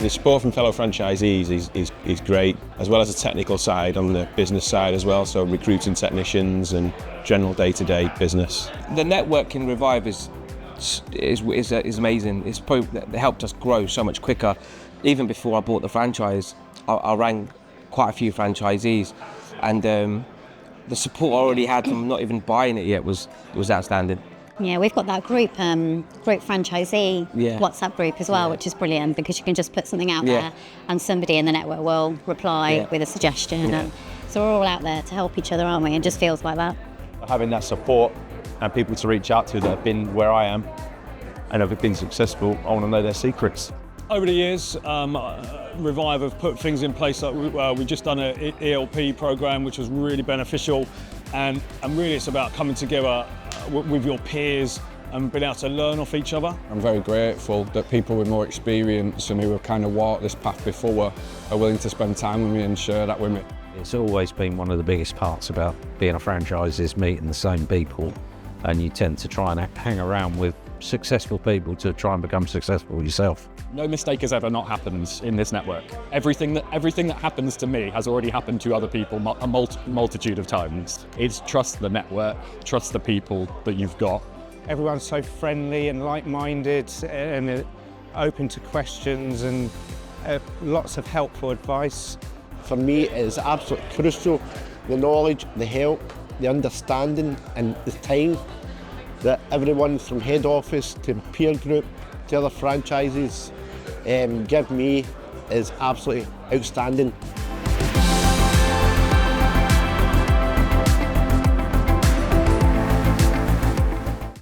The support from fellow franchisees is great, as well as the technical side on the business side as well, so recruiting technicians and general day-to-day business. The network in Revive is amazing. It's probably helped us grow so much quicker. Even before I bought the franchise, I rang quite a few franchisees, and the support I already had from not even buying it yet was outstanding. Yeah, we've got that group franchisee WhatsApp group as well, which is brilliant because you can just put something out there and somebody in the network will reply with a suggestion. Yeah. And so we're all out there to help each other, aren't we? It just feels like that. Having that support and people to reach out to that have been where I am and have been successful, I want to know their secrets. Over the years, Revive have put things in place like we've just done an ELP program, which was really beneficial, and really it's about coming together with your peers and being able to learn off each other. I'm very grateful that people with more experience and who have kind of walked this path before are willing to spend time with me and share that with me. It's always been one of the biggest parts about being a franchise is meeting the same people, and you tend to try and hang around with successful people to try and become successful yourself. No mistake has ever not happened in this network. Everything that happens to me has already happened to other people a multitude of times. It's trust the network, trust the people that you've got. Everyone's so friendly and like-minded and open to questions and lots of helpful advice. For me, it is absolutely crucial, the knowledge, the help, the understanding and the time that everyone from head office to peer group to other franchises give me is absolutely outstanding.